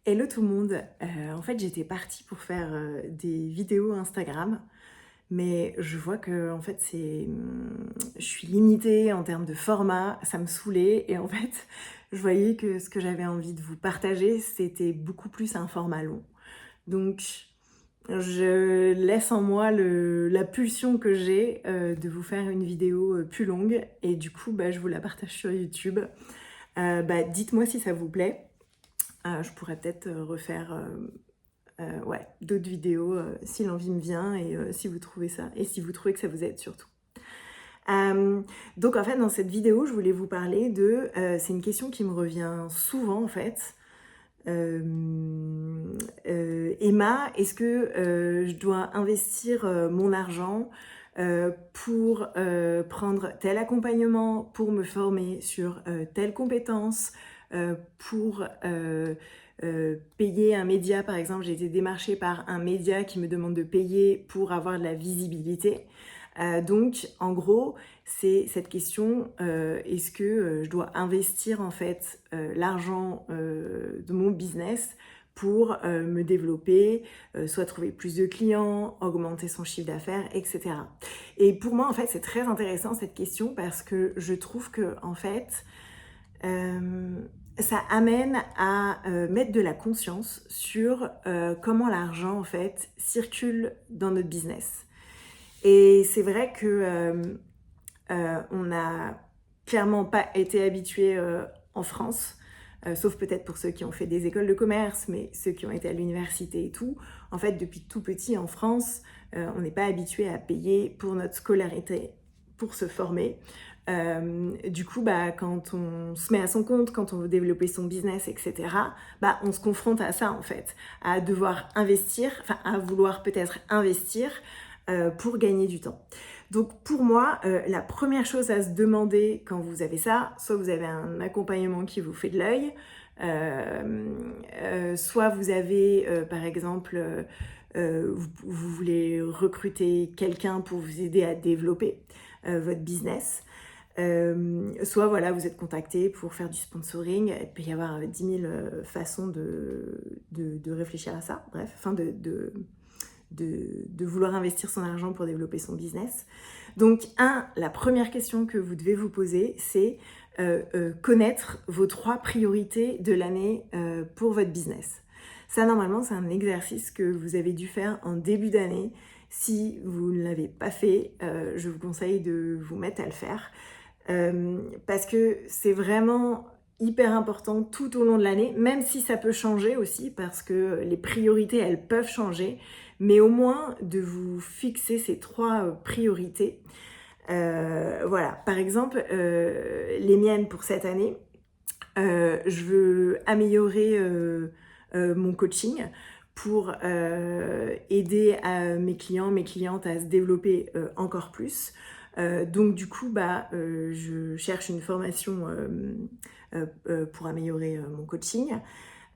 Hello tout le monde. En fait, j'étais partie pour faire des vidéos Instagram, mais je vois que en fait, je suis limitée en termes de format, ça me saoulait et en fait, je voyais que ce que j'avais envie de vous partager, c'était beaucoup plus un format long. Donc, je laisse en moi la pulsion que j'ai de vous faire une vidéo plus longue et du coup, je vous la partage sur YouTube. Dites-moi si ça vous plaît. Je pourrais peut-être refaire ouais, d'autres vidéos si l'envie me vient et si vous trouvez ça et si vous trouvez que ça vous aide surtout. Donc en fait dans cette vidéo je voulais vous parler c'est une question qui me revient souvent en fait. Emma, est-ce que je dois investir mon argent pour prendre tel accompagnement, pour me former sur telle compétence, pour payer un média, par exemple, j'ai été démarchée par un média qui me demande de payer pour avoir de la visibilité. Donc, en gros, c'est cette question, est-ce que je dois investir en fait l'argent de mon business pour me développer, soit trouver plus de clients, augmenter son chiffre d'affaires, etc. Et pour moi, en fait, c'est très intéressant cette question parce que je trouve que, en fait, ça amène à mettre de la conscience sur comment l'argent, en fait, circule dans notre business. Et c'est vrai que on n'a clairement pas été habitué en France, sauf peut-être pour ceux qui ont fait des écoles de commerce, mais ceux qui ont été à l'université et tout. En fait, depuis tout petit en France, on n'est pas habitué à payer pour notre scolarité, pour se former. Du coup, quand on se met à son compte, quand on veut développer son business, etc., on se confronte à ça en fait, à devoir investir, enfin à vouloir peut-être investir pour gagner du temps. Donc pour moi, la première chose à se demander quand vous avez ça, soit vous avez un accompagnement qui vous fait de l'œil, soit vous avez par exemple, vous voulez recruter quelqu'un pour vous aider à développer votre business. Soit voilà, vous êtes contacté pour faire du sponsoring. Il peut y avoir 10 000 façons de réfléchir à ça. Bref, enfin de vouloir investir son argent pour développer son business. Donc, la première question que vous devez vous poser, c'est connaître vos 3 priorités de l'année pour votre business. Ça, normalement, c'est un exercice que vous avez dû faire en début d'année. Si vous ne l'avez pas fait, je vous conseille de vous mettre à le faire. Parce que c'est vraiment hyper important tout au long de l'année, même si ça peut changer aussi, parce que les priorités, elles peuvent changer, mais au moins de vous fixer ces 3 priorités. Voilà, par exemple, les miennes pour cette année, je veux améliorer mon coaching pour aider mes clients, mes clientes à se développer encore plus. Donc du coup, je cherche une formation pour améliorer mon coaching.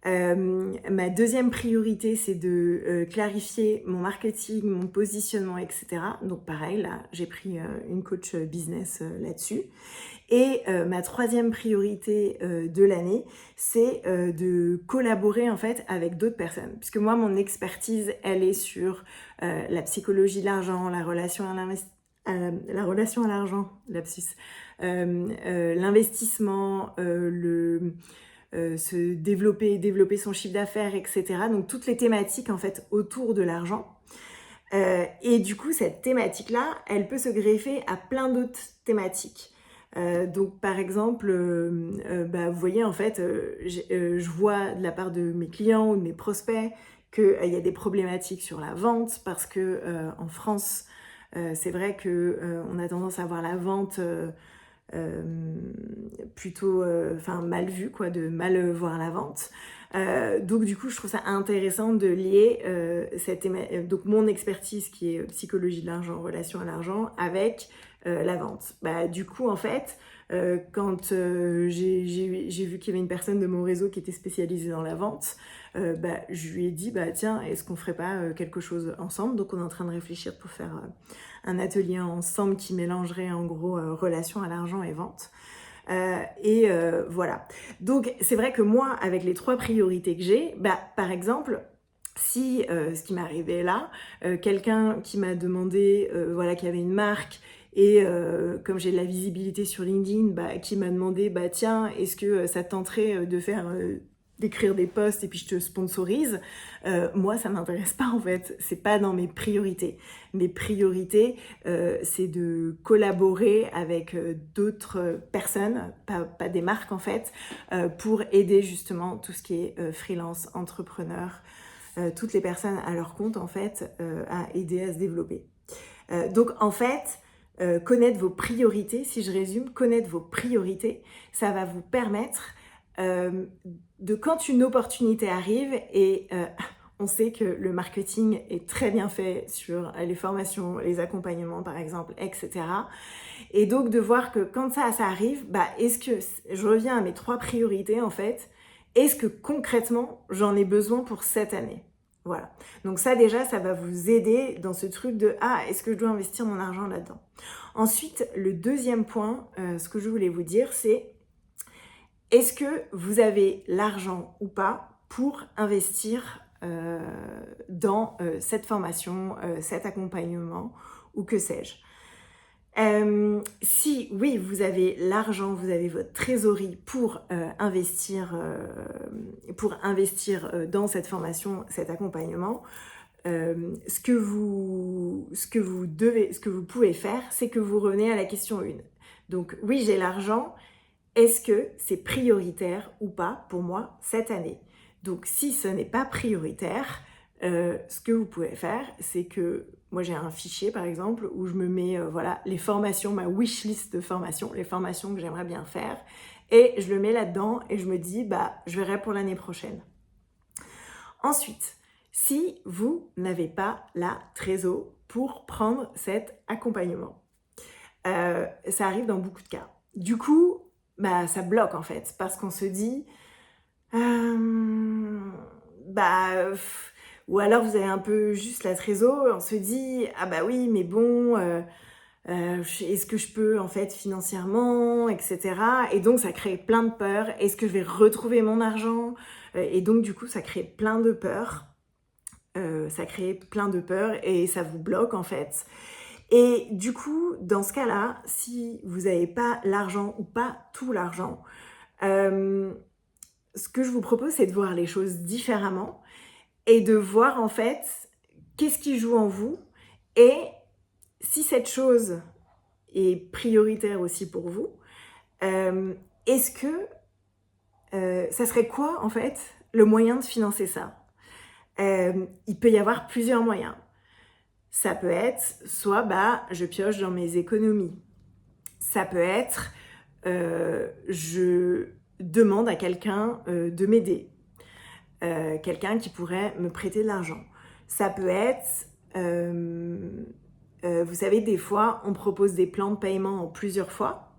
Ma deuxième priorité, c'est de clarifier mon marketing, mon positionnement, etc. Donc pareil, là, j'ai pris une coach business là-dessus. Et ma troisième priorité de l'année, c'est de collaborer en fait avec d'autres personnes. Puisque moi, mon expertise, elle est sur la psychologie de l'argent, la relation à l'argent, lapsus, l'investissement, se développer son chiffre d'affaires, etc. Donc toutes les thématiques en fait autour de l'argent. Et du coup, cette thématique-là, elle peut se greffer à plein d'autres thématiques. Donc par exemple, vous voyez en fait, je vois de la part de mes clients ou de mes prospects qu'il y a des problématiques sur la vente parce que en France, c'est vrai que on a tendance à voir la vente plutôt mal vue, quoi, de mal voir la vente. Donc du coup, je trouve ça intéressant de lier donc mon expertise qui est psychologie de l'argent, relation à l'argent, avec la vente. Du coup, en fait, quand j'ai vu qu'il y avait une personne de mon réseau qui était spécialisée dans la vente, je lui ai dit, tiens, est-ce qu'on ferait pas quelque chose ensemble? Donc on est en train de réfléchir pour faire un atelier ensemble qui mélangerait en gros relation à l'argent et vente. Voilà. Donc, c'est vrai que moi, avec les 3 priorités que j'ai, par exemple, si ce qui m'est arrivé là, quelqu'un qui m'a demandé, voilà, qui avait une marque et comme j'ai de la visibilité sur LinkedIn, qui m'a demandé, tiens, est-ce que ça te tenterait de faire d'écrire des posts et puis je te sponsorise, moi ça m'intéresse pas en fait, c'est pas dans mes priorités. Mes priorités, c'est de collaborer avec d'autres personnes, pas des marques en fait, pour aider justement tout ce qui est freelance, entrepreneur, toutes les personnes à leur compte en fait, à aider à se développer. Donc en fait, connaître vos priorités, si je résume, connaître vos priorités, ça va vous permettre de quand une opportunité arrive et on sait que le marketing est très bien fait sur les formations, les accompagnements par exemple, etc. Et donc de voir que quand ça arrive, est-ce que, je reviens à mes 3 priorités en fait, est-ce que concrètement j'en ai besoin pour cette année ? Voilà. Donc ça déjà, ça va vous aider dans ce truc de « Ah, est-ce que je dois investir mon argent là-dedans ?» Ensuite, le deuxième point, ce que je voulais vous dire, c'est est-ce que vous avez l'argent ou pas pour investir dans cette formation, cet accompagnement ou que sais-je ? Si oui, vous avez l'argent, vous avez votre trésorerie pour investir dans cette formation, cet accompagnement, ce que vous pouvez faire, c'est que vous revenez à la question 1. Donc oui, j'ai l'argent, est-ce que c'est prioritaire ou pas pour moi cette année ? Donc si ce n'est pas prioritaire, ce que vous pouvez faire, c'est que moi j'ai un fichier par exemple où je me mets voilà, les formations, ma wishlist de formations, les formations que j'aimerais bien faire, et je le mets là-dedans et je me dis je verrai pour l'année prochaine. Ensuite, si vous n'avez pas la trésor pour prendre cet accompagnement, ça arrive dans beaucoup de cas. Du coup, ça bloque en fait, parce qu'on se dit ou alors vous avez un peu juste la trésor, on se dit oui, mais bon, est-ce que je peux en fait financièrement, etc. Et donc ça crée plein de peurs. Est-ce que je vais retrouver mon argent ? Et donc du coup ça crée plein de peurs. Et ça vous bloque en fait. Et du coup, dans ce cas-là, si vous n'avez pas l'argent ou pas tout l'argent, ce que je vous propose, c'est de voir les choses différemment et de voir en fait qu'est-ce qui joue en vous et si cette chose est prioritaire aussi pour vous, est-ce que ça serait quoi en fait le moyen de financer ça ? Il peut y avoir plusieurs moyens. Ça peut être soit je pioche dans mes économies. Ça peut être je demande à quelqu'un de m'aider. Quelqu'un qui pourrait me prêter de l'argent. Ça peut être, vous savez, des fois, on propose des plans de paiement en plusieurs fois.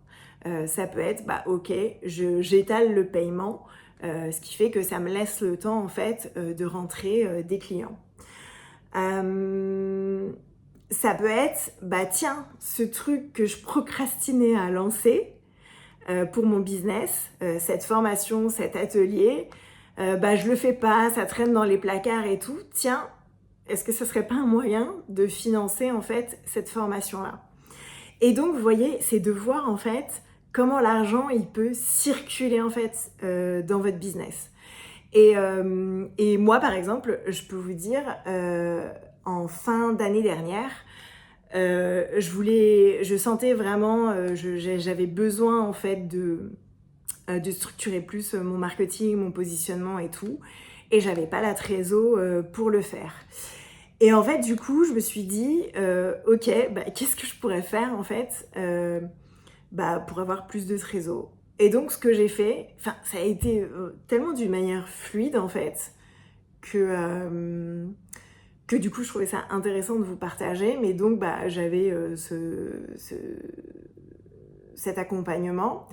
Ça peut être, ok, j'étale le paiement, ce qui fait que ça me laisse le temps, en fait, de rentrer des clients. Ça peut être, tiens, ce truc que je procrastinais à lancer pour mon business, cette formation, cet atelier, je le fais pas, ça traîne dans les placards et tout. Tiens, est-ce que ce serait pas un moyen de financer en fait cette formation-là ? Et donc, vous voyez, c'est de voir en fait comment l'argent il peut circuler en fait dans votre business. Et moi, par exemple, je peux vous dire, en fin d'année dernière, je sentais vraiment, j'avais besoin en fait de structurer plus mon marketing, mon positionnement et tout, et j'avais pas la trésor pour le faire. Et en fait, du coup, je me suis dit, ok, qu'est-ce que je pourrais faire en fait pour avoir plus de trésor ? Et donc, ce que j'ai fait, ça a été tellement d'une manière fluide en fait que du coup, je trouvais ça intéressant de vous partager. Mais donc, j'avais cet accompagnement.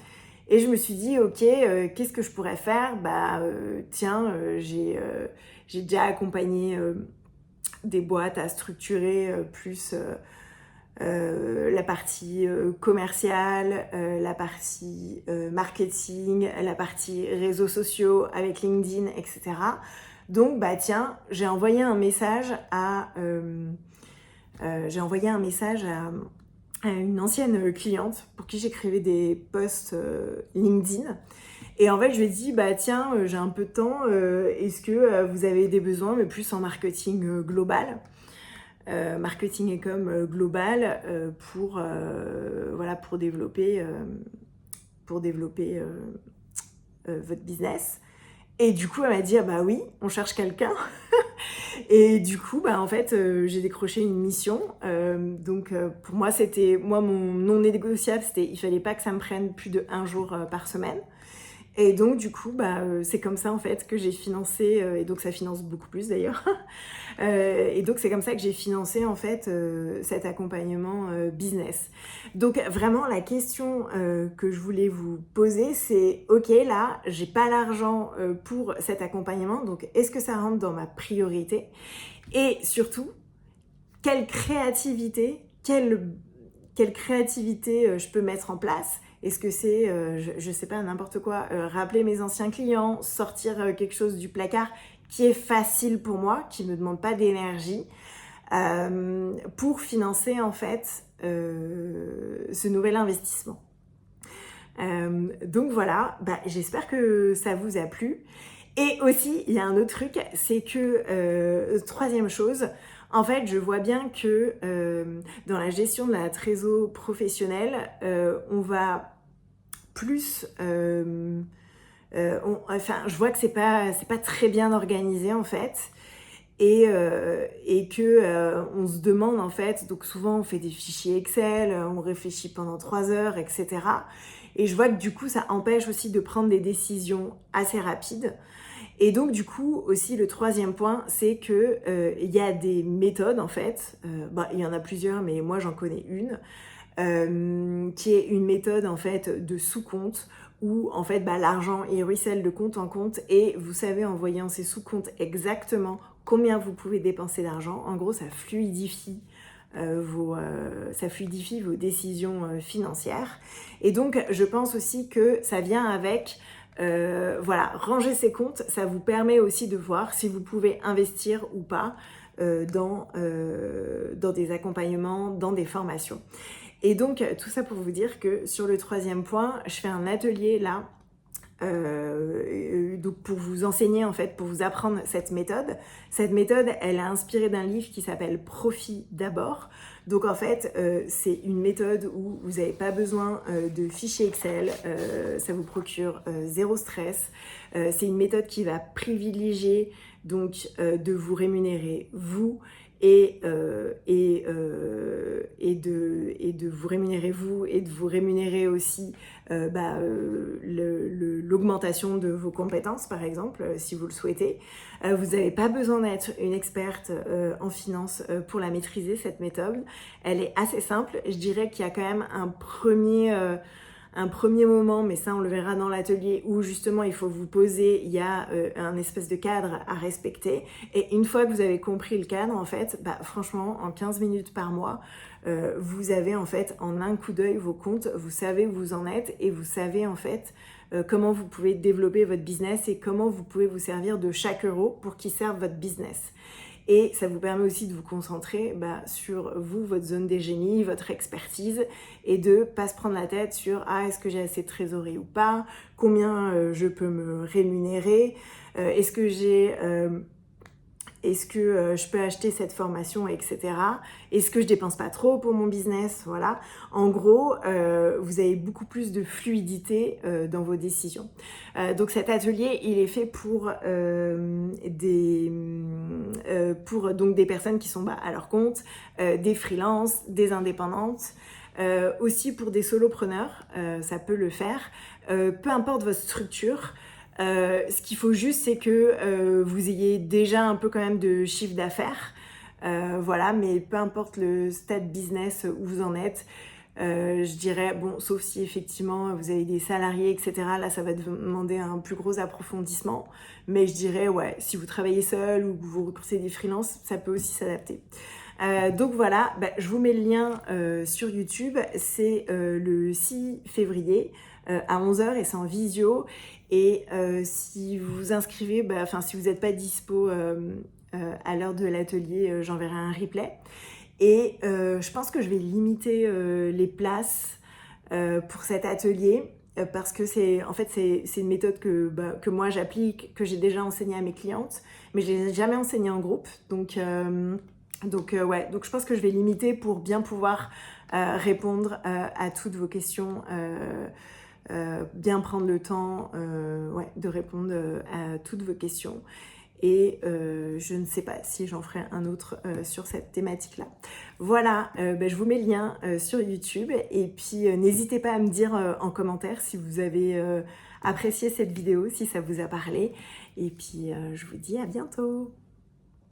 Et je me suis dit, ok, qu'est-ce que je pourrais faire ? J'ai déjà accompagné des boîtes à structurer plus la partie commerciale, la partie marketing, la partie réseaux sociaux avec LinkedIn, etc. Donc, bah tiens, j'ai envoyé un message à une ancienne cliente pour qui j'écrivais des posts LinkedIn. Et en fait, je lui ai dit, bah tiens, j'ai un peu de temps, est-ce que vous avez des besoins, mais plus en marketing global, marketing et com global, pour développer votre business. Et du coup, elle m'a dit, ah bah oui, on cherche quelqu'un. Et du coup, bah en fait, j'ai décroché une mission. Donc, pour moi, mon non négociable, il fallait pas que ça me prenne plus de 1 jour par semaine. Et donc, du coup, bah, c'est comme ça, en fait, que j'ai financé, et donc ça finance beaucoup plus d'ailleurs. Et donc, c'est comme ça que j'ai financé, en fait, cet accompagnement business. Donc, vraiment, la question que je voulais vous poser, c'est, ok, là, j'ai pas l'argent pour cet accompagnement, donc est-ce que ça rentre dans ma priorité? Et surtout, quelle créativité je peux mettre en place? Est-ce que c'est, je sais pas, n'importe quoi, rappeler mes anciens clients, sortir quelque chose du placard qui est facile pour moi, qui ne me demande pas d'énergie, pour financer en fait ce nouvel investissement. Donc voilà, bah, j'espère que ça vous a plu. Et aussi, il y a un autre truc, c'est que, troisième chose, en fait, je vois bien que dans la gestion de la trésor professionnelle, on va plus... je vois que c'est pas très bien organisé en fait. Et que on se demande en fait, donc souvent on fait des fichiers Excel, on réfléchit pendant 3 heures, etc. Et je vois que du coup ça empêche aussi de prendre des décisions assez rapides. Et donc du coup aussi le troisième point, c'est que il y a des méthodes en fait, il y en a plusieurs, mais moi j'en connais une, qui est une méthode en fait de sous-compte où en fait l'argent il ruisselle de compte en compte et vous savez en voyant ces sous-comptes exactement combien vous pouvez dépenser d'argent. En gros, ça fluidifie vos décisions financières. Et donc, je pense aussi que ça vient avec, ranger ses comptes, ça vous permet aussi de voir si vous pouvez investir ou pas dans des accompagnements, dans des formations. Et donc, tout ça pour vous dire que sur le troisième point, je fais un atelier là, donc pour vous enseigner en fait, pour vous apprendre cette méthode. Cette méthode, elle est inspirée d'un livre qui s'appelle Profit d'abord. Donc en fait, c'est une méthode où vous n'avez pas besoin de fichiers Excel, ça vous procure zéro stress. C'est une méthode qui va privilégier donc de vous rémunérer vous et de vous rémunérer vous et de vous rémunérer aussi l'augmentation de vos compétences par exemple si vous le souhaitez. Vous n'avez pas besoin d'être une experte en finance pour la maîtriser, cette méthode. Elle est assez simple. Je dirais qu'il y a quand même un premier moment, mais ça on le verra dans l'atelier, où justement il faut vous poser, il y a un espèce de cadre à respecter, et une fois que vous avez compris le cadre, en fait, franchement, en 15 minutes par mois, vous avez en fait en un coup d'œil vos comptes, vous savez où vous en êtes, et vous savez en fait comment vous pouvez développer votre business et comment vous pouvez vous servir de chaque euro pour qu'il serve votre business. Et ça vous permet aussi de vous concentrer sur vous, votre zone des génies, votre expertise, et de pas se prendre la tête sur « Ah, est-ce que j'ai assez de trésorerie ou pas ? Combien je peux me rémunérer ? Est-ce que je peux acheter cette formation, etc. Est-ce que je dépense pas trop pour mon business ?» Voilà. En gros, vous avez beaucoup plus de fluidité dans vos décisions. Donc cet atelier, il est fait pour des personnes qui sont à leur compte, des freelances, des indépendantes, aussi pour des solopreneurs, ça peut le faire. Peu importe votre structure, ce qu'il faut juste, c'est que vous ayez déjà un peu quand même de chiffre d'affaires, mais peu importe le stade business où vous en êtes, je dirais, sauf si effectivement vous avez des salariés, etc., là ça va demander un plus gros approfondissement, mais je dirais, si vous travaillez seul ou que vous recrutez des freelances, ça peut aussi s'adapter. Donc voilà, je vous mets le lien sur YouTube. C'est le 6 février à 11h et c'est en visio. Et si vous vous inscrivez, si vous n'êtes pas dispo à l'heure de l'atelier, j'enverrai un replay. Et je pense que je vais limiter les places pour cet atelier parce que c'est une méthode que moi j'applique, que j'ai déjà enseignée à mes clientes, mais je ne l'ai jamais enseignée en groupe. Donc je pense que je vais limiter pour bien pouvoir répondre à toutes vos questions, bien prendre le temps de répondre à toutes vos questions. Et je ne sais pas si j'en ferai un autre sur cette thématique-là. Voilà, je vous mets le lien sur YouTube et puis n'hésitez pas à me dire en commentaire si vous avez apprécié cette vidéo, si ça vous a parlé. Et puis je vous dis à bientôt.